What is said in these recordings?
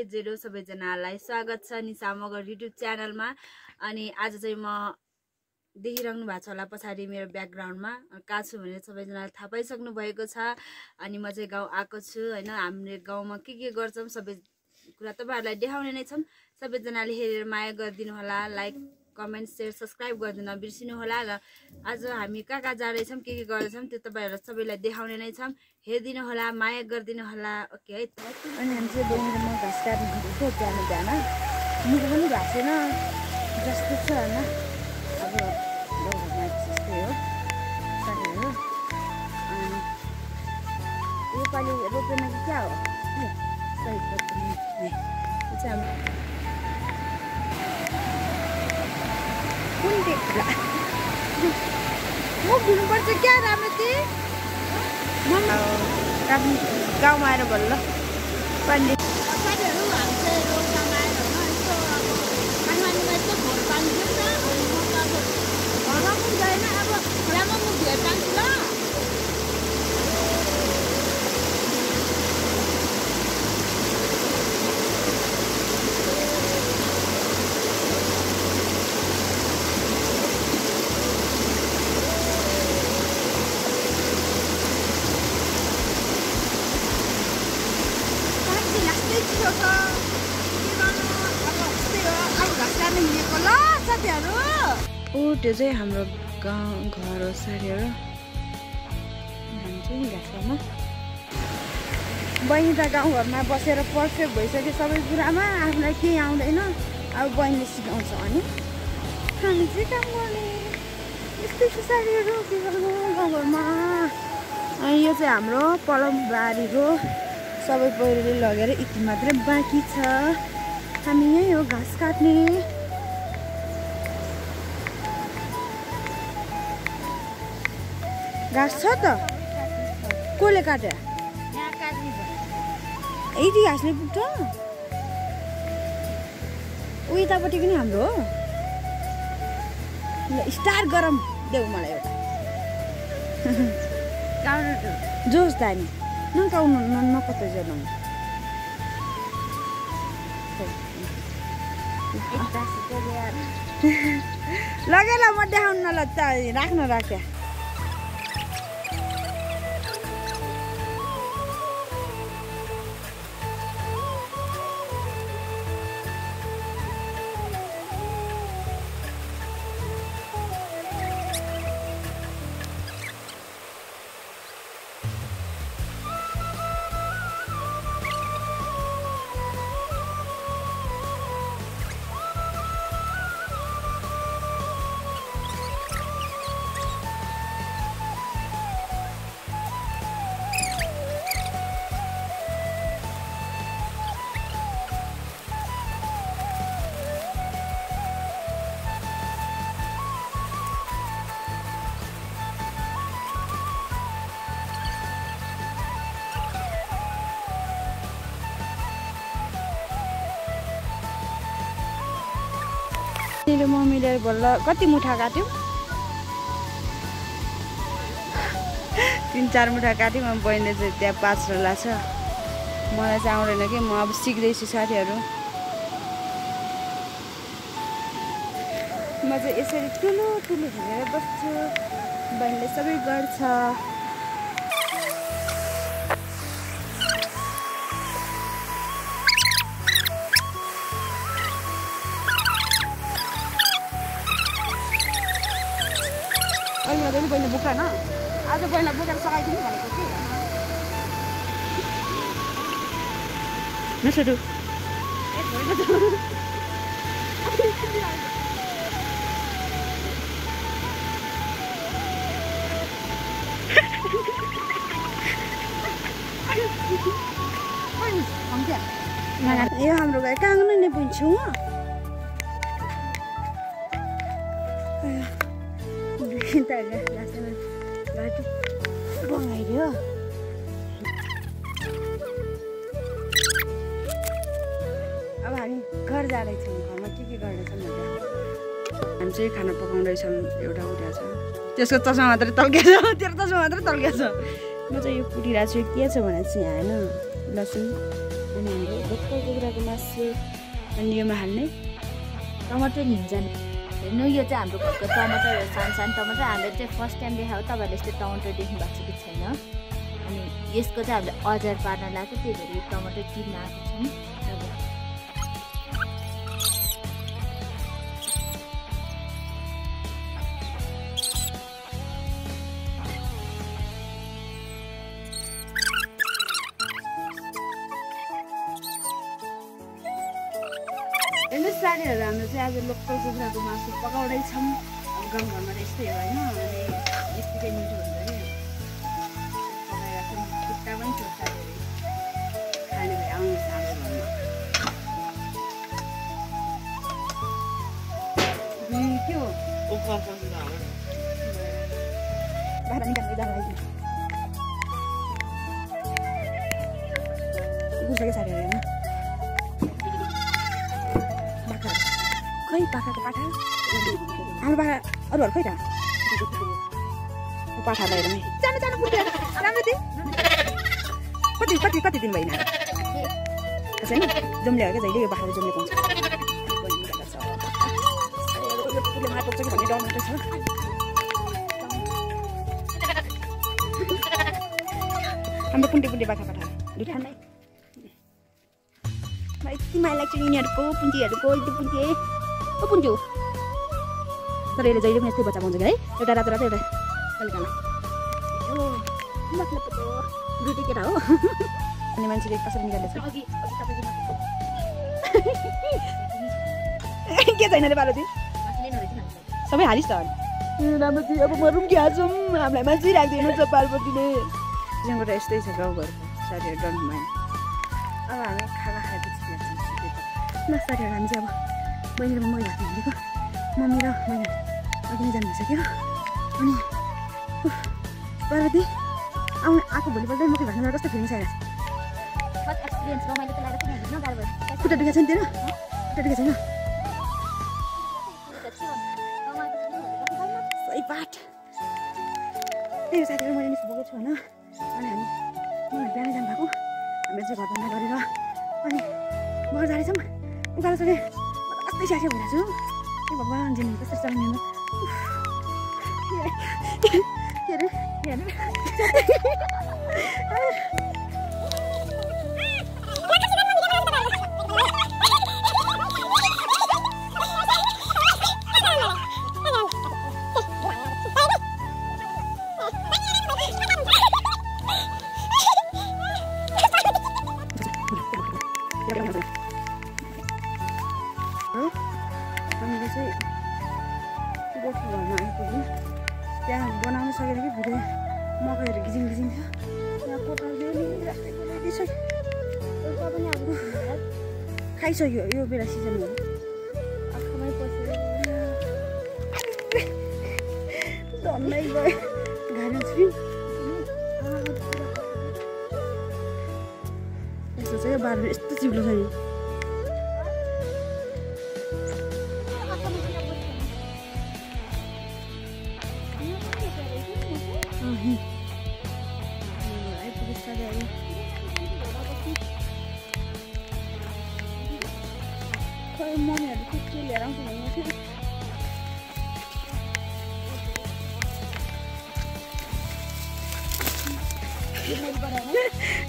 Zero सबैजनालाई स्वागत छ निशा मगर युट्युब च्यानलमा। अनि आज चाहिँ म देखिरहनु भएको छ होला पछाडि मेरो ब्याकग्राउन्डमा कहाँ छु भनेर सबैजनाले थाहा पाइसक्नु भएको छ। अनि म चाहिँ गाउँ आएको छु हैन। हाम्रो गाउँमा के गर्छौं सबै कुरा तपाईहरुलाई देखाउने नै छौं। सबैजनाले हेरेर माया गरिदिनु होला, लाइक कमेन्ट शेयर सब्स्क्राइब गर्दिन नबिर्सिनु होला। र आज हामी कहाँ जाँदै छौं के गर्दैछौं त्यो तपाईहरुलाई सबैलाई देखाउने नै छौं। हेरिदिनु होला, माया गरिदिनु होला। ओके है। अनि हामी चाहिँ बहिनी म घाँस काट्नु गएको जानु जान मुख पनि घाँसेन जस्तो छ हैन। अब घरमा त्यस्तै हो साथीहरु। अनि यो पालि रोपेन कि क्या हो सही पनि यो चाहिँ कुन देख्ला म घुम्नुपर्छ क्या रामती काट्नु गाउँमा आएर बल्ल पानी साथीहरु हामी चाहिँ रोडमा आएर हैन यस्तो अब पानीमा यस्तो भोर पानी छ अनि म त अब घरमा पनि गएन। अब खोलामा म भेट जान्छु ल। त्यो चाहिँ हाम्रो गाउँ घर हो साथीहरु। हामी चाहिँ घाँसमा बहिनी त गाउँघरमा बसेर पर्फेक्ट भइसक्यो सबै कुरामा। आफूलाई केही आउँदैन अब बहिनीले सिकाउँछ अनि हामी चाहिँ काम गर्ने यस्तै छ साथीहरु। के गर्नु गाउँघरमा। अनि यो चाहिँ हाम्रो पलम बारी हो। सबै पहिरोले लगेर यति मात्रै बाँकी छ। हामी यही हो घाँस काट्ने। घाँस छ त कसले काटे यति घाँसले पुग्छ। उतापट्टि पनि हाम्रो हो। स्टार गरम देऊ मलाई एउटा जोस दानी नकाउनु नकता जानु लगेर म देखाउनु न ल राख्न राख्या। मम्मीले बल्ल कति मुठा काट्यौ 3-4 मुठा काट्यौँ। अब बहिनीले चाहिँ त्यहाँ 5 रोला छ। मलाई चाहिँ आउँदैन कि म अब सिक्दैछु साथीहरु। म चाहिँ यसरी ठुलो ठुलो झुलेर बस्छु। बहिनीले सबै गर्छ। बहिनी बोका न आज बहिनीलाई बोकेर सघाइदिनु भनेको कि नसुरु यो हाम्रो गाई काङ्नु नै पुग्छु बगाइदियो। अब हामी घर जाँदैछौँ। घरमा के गर्दैछौँ भन्दा हामी चाहिँ खाना पकाउँदैछौँ। एउटा उठा छ त्यसको चस्मा मात्रै तल्केछ। तेरो चस्मा मात्रै तल्केछ। म चाहिँ यो कुटिरहेको छु के छ भने चाहिँ हैन लसुन अनि हाम्रो लोकल कुखुराको मासु अनि योमा हाल्ने टमाटर हिँड्छन् हेर्नु यो चाहिँ हाम्रो घरको टमाटर सानो टमाटर हामीले चाहिँ फर्स्ट टाइम देखाएको तपाईँहरूले यस्तो टमाटर देख्नु भएको छ कि छैन अनि यसको चाहिँ हामीले अचार पार्न लाग्यो त्यही भएर यो टमाटर किन्न आएको छौँ हेर्नुहोस् साथीहरू हाम्रो चाहिँ आज लोकल कुखुराको मासु पकाउँदैछौँ अब गाउँघरमा त यस्तै हो होइन अनि यत्तिकै मिठो हुन्छ कि पकाएर चाहिँ खुट्टा पनि छ साथीहरू खाने भए आउनुहोस् हाम्रो घरमा के हो बाह्र निकाल्दै जाँदैन बुझेको साथीहरू होइन खै पाखाको पाठा हाम्रो पाखा अरूहरू खै त पाठालाई हेर्नु जानु जानु पुग्यो राम्रो थियो कति कति कति दिन भएन छैन जम्ले हो क्या जहिले यो बाख्राले जम्ले पाउँछ माटो छ कि भन्ने डर मात्रै छ हाम्रो पुन्टे पुन्टे बाख्रा पाठा दुई नै यति माया लाग्छ यिनीहरूको पुन्टीहरूको यति पुन्टे ओ पुन्जु तर यसले जहिले पनि यस्तै बच्चा पाउँछ कि है एउटा रातो रातो एउटा कलिकामा मतलब दुईटै केटा हो अनि मान्छेले कसरी निकाल्दैछ के छैन रे पार्वती सबै हालिस् त राम्रो थियो अब म रुम्की हाँसौँ हामीलाई मान्छे राख्दैन छ पार्वतीले यहाँबाट यस्तै छ गाउँघरको साथीहरू डन्ट माइन्ड अब हामी खाना खाएपछि ल साथीहरू हामी चाहिँ अब बहिनी र म भाग्नु भनेको मम्मी र बहिनी अघि नै जानु भइसक्यो अनि पार्वती आउनु आएको भोलिपल्ट मकै भाग्नु कस्तो फिलिङ्स आइरहेको छ खुट्टा दुखेको छैन तेरो खुट्टा दुखेको छैन सही पाठ त्यही साथीहरू मैले निस्किएको छु होइन अनि हामी बिहानै जानुभएको हामीले चाहिँ घरभन्दा गरेर अनि घर जाँदैछौँ उकालो सके कस्तै स्यासे भइरहेको छु ए भगवान् जिन्दगी कस्तो चल्ने के अरे हामीले चाहिँ गोठको घरमा आइपुग्यौँ त्यहाँ बनाउनु सकेर कि भिडियो मकैहरू गिजिङ गिजिङ थियो त्यहाँ कोठाले पनि अब खाइसक्यो यो बेला सिजन हो आँखामै पसेर धन्नै गयो घाँस छु यस्तो चाहिँ बाह्र यस्तो चिप्लो छ नि खै मम्मीहरू के लिएर आउँछ भन्नु थियो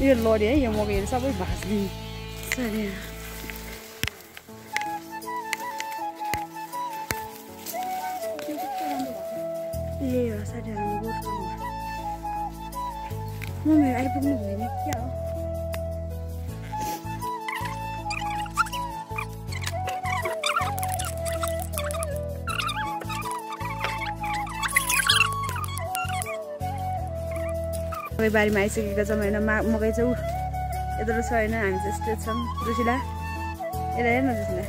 यो लडी है यो मकैहरू सबै भाँच्ने सरी यही हो साथीहरू गोठको मम्मीहरू आइपुग्नु भयो नि क्या हो मकै बारीमा आइसकेको छ होइन मकै चाहिँ यत्रो छ होइन हामी चाहिँ यस्तो छौँ रुसिला यसलाई हेर्न रुसिला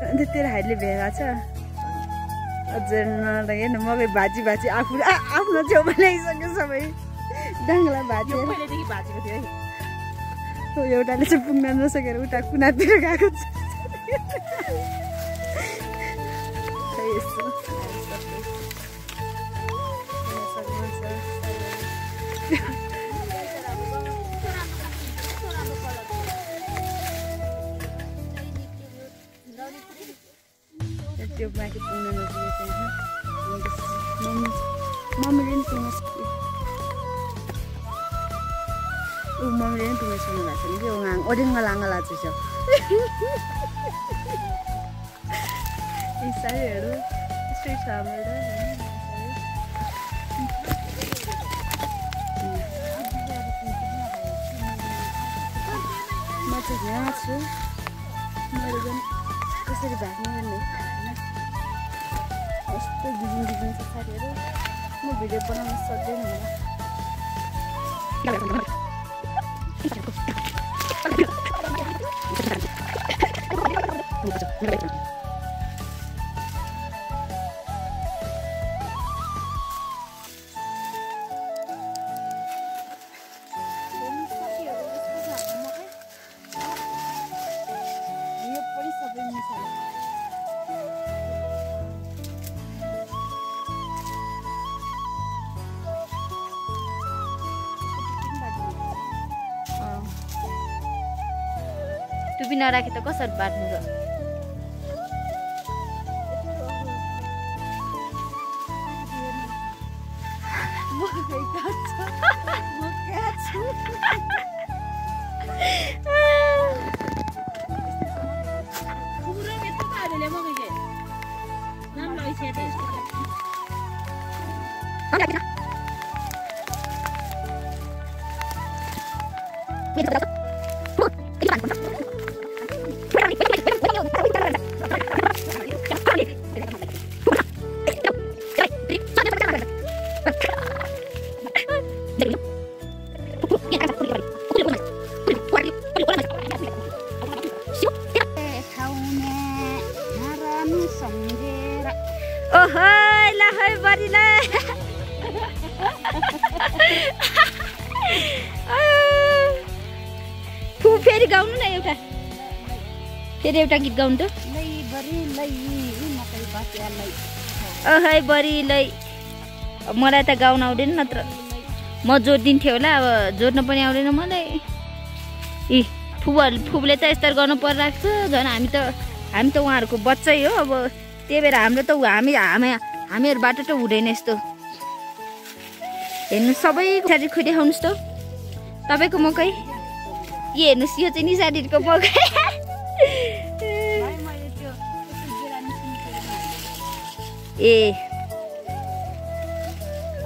अन्त तेरो हाइटले भेगा छ हजुर नलाई हेर्नु मकै भाजी भाजी आफ्नो छेउमा ल्याइसक्यो सबै डाङ्ला भाजी भाजेको थियो है एउटाले चाहिँ पुग्न नसकेर उता कुनातिर गएको छ माथि पुग्न नपुगेको छ मम्मीले नि पुग्न सक्यो मम्मीले नि पुग्न सक्नु भएको छ कि ओरेङ्ग लाङ्गला चाहिँ छ यी साडीहरू यस्तै छ मेरो म चाहिँ यहाँ छु मेरो झन् कसरी भाग्नु भन्ने यस्तो गिजिङ छ साडीहरू म भिडियो बनाउन सक्दैन होला टुपी नराखे त कसरी बाट्नु र फेरि गाउनु न फेरि एउटा गीत गाउनु त बरीलाई मलाई त गाउन आउँदैन नत्र म जोडिदिन्थेँ होला अब जोड्न पनि आउँदैन मलाई यी फुपूले त यस्तो गर्नु परिरहेको छ झन् हामी त उहाँहरूको बच्चै हो अब त्यही भएर हाम्रो त हामीहरूबाट त हुँदैन यस्तो हेर्नु सबै साडी खुदेखाउनुहोस् त तपाईँको मकै ये हेर्नुहोस् यो चाहिँ निसारीको मकै ए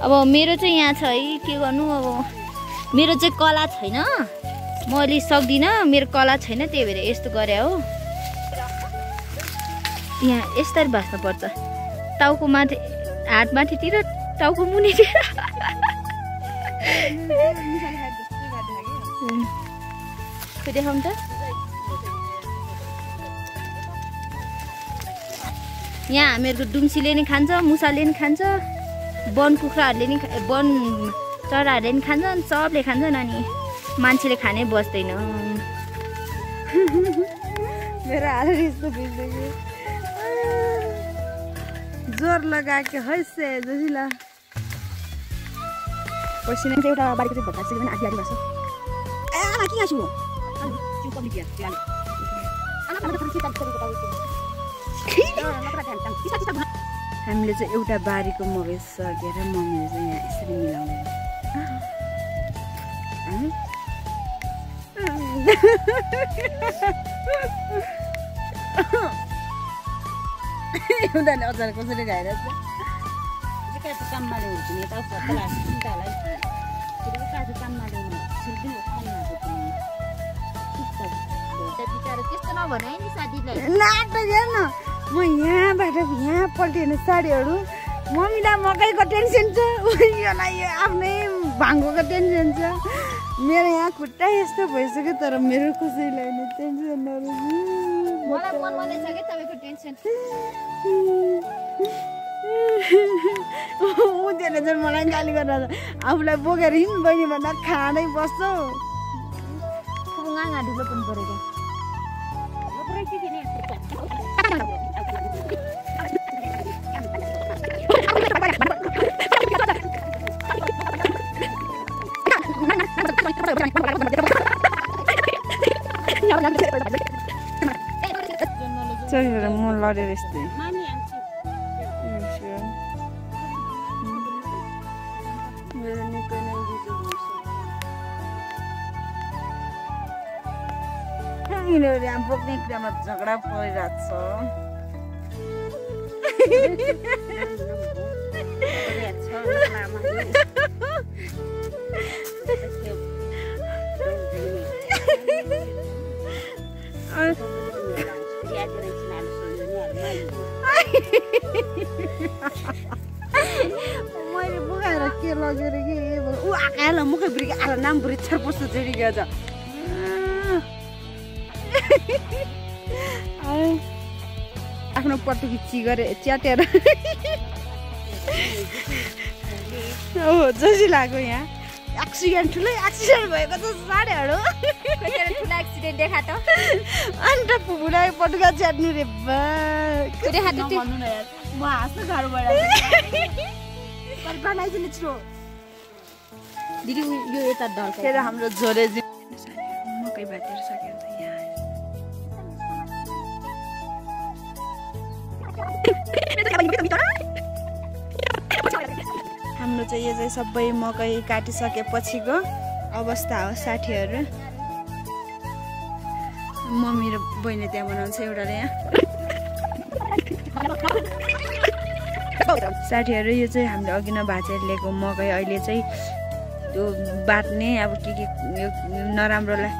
अब मेरो चाहिँ यहाँ छ है के गर्नु अब मेरो चाहिँ कला छैन म अलि सक्दिनँ मेरो कला छैन त्यही भएर यस्तो गरे हो यहाँ यस्तरी भाँच्नु पर्छ टाउको माथि हात माथितिर टाउको मुनितिर देखाउनु त यहाँ हामीहरूको दुम्सीले नि खान्छ मुसाले नि खान्छ वन कुखुराहरूले नि वन चराहरूले नि खान्छन् सबले खान्छन् अनि मान्छेले खानै बस्दैन मेरो हाल यस्तो भिज्दैछ जोर लगाएको हैसे जसिला पसिना चाहिँ एउटा बारीको चाहिँ भत्ता सिक्दैन आधी भएको छ ए आमा किन छु त्यो कम्प्लिट या आमा त फर्सी ताक गरेको हामीले चाहिँ एउटा बारीको मकै सकेर मम्मीले चाहिँ यहाँ यसरी मिलाउने एउटाले अचार कसरी खाइरहेछ काममा ल्याउँछु नि यता फर्क लाग्छ चिन्तालाई काममा ल्याउनु त्यस्तो नभने नि साथीलाई लाग्दै हेर्न म यहाँबाट यहाँ पल्टिने साडीहरू मम्मीलाई मकैको टेन्सन छ उयोलाई आफ्नै भाङ्गोको टेन्सन छ मेरो यहाँ खुट्टा यस्तो भइसक्यो तर मेरो कसैलाई नि टेन्सनहरू मलाई मनमा नै छ के तपाईको टेन्सन उनीहरूले चाहिँ मलाई गाली गरेर आफूलाई बोकेर हिँड बहिनी भन्दा खाँदै बस्छौ गाँगा ढुलो पनि परेको चलेर म लडेर यस्तै किनभने हामी बोक्ने कुरामा झगडा परिरहेको छ मैले बोकाएर के लगेर कि ऊ आकाला मुखै बुढी आला नाम बुढी छर्पस्तो जोडी गएछ आफ्नो पटुकी चिगरे च्याटेर हो जसै लाग्यो यहाँ एक्सिडेन्ट ठुलै एक्सिडेन्ट भएको छ साडीहरू ठुलो एक्सिडेन्ट देखा त अन्त फुफुलाई पटुका च्याट्नु रे देखा त भन्नु न यार म हाँस्नु गाह्रो भइरहेको बनाइदिनु छिटो दिदी यो यता ढल्का फेरि हाम्रो झोले मकै भातिर सकेर छ यहाँ हाम्रो चाहिँ यो चाहिँ सबै मकै काटिसकेपछिको अवस्था हो साथीहरू मम्मी र बहिनी त्यहाँ बनाउँछ एउटाले यहाँ साथीहरू यो चाहिँ हामीले अघि नै भाँचेर ल्याएको मकै अहिले चाहिँ त्यो बाट्ने अब के यो नराम्रोलाई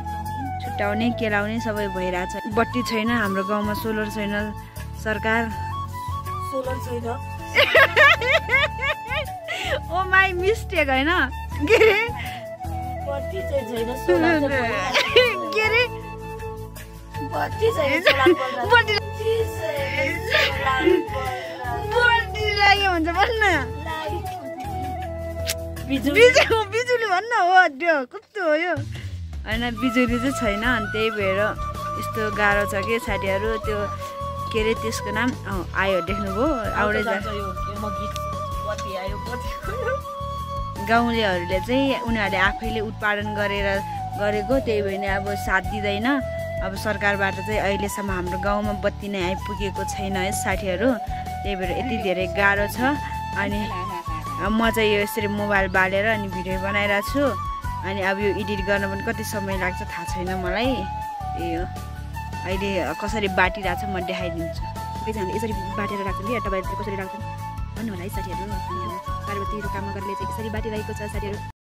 छुट्याउने केलाउने सबै भइरहेछ बत्ती छैन हाम्रो गाउँमा सोलर छैन सरकार सोलर छैन ओ माई मिस्टेक होइन के रे बत्ती चाहिँ छैन सोलर के रे बत्ती छैन सोलर बत्ती लाग्यो भन्छ भन्न बिजुली भन्न हो त्यो कस्तो हो यो होइन बिजुली चाहिँ छैन अनि त्यही भएर यस्तो गाह्रो छ कि साथीहरू त्यो के अरे त्यसको नाम आयो देख्नुभयो आउँदै जान्छ गाउँलेहरूले चाहिँ उनीहरूले आफैले उत्पादन गरेको त्यही भएर अब साथ दिँदैन अब सरकारबाट चाहिँ अहिलेसम्म हाम्रो गाउँमा बत्ती नै आइपुगेको छैन है साथीहरू त्यही भएर यति धेरै गाह्रो छ अनि म चाहिँ यो यसरी मोबाइल बालेर अनि भिडियो बनाइरहेको छु अनि अब यो एडिट गर्न पनि कति समय लाग्छ थाहा छैन मलाई यो अहिले कसरी बाटिरहेको छ म देखाइदिन्छु कतिजनाले यसरी बाटेर राख्छन् कि तपाईँहरूले कसरी राख्छन् भन्नु होला है साथीहरू पार्वतीहरू काम गरेर चाहिँ यसरी बाटिरहेको छ साथीहरू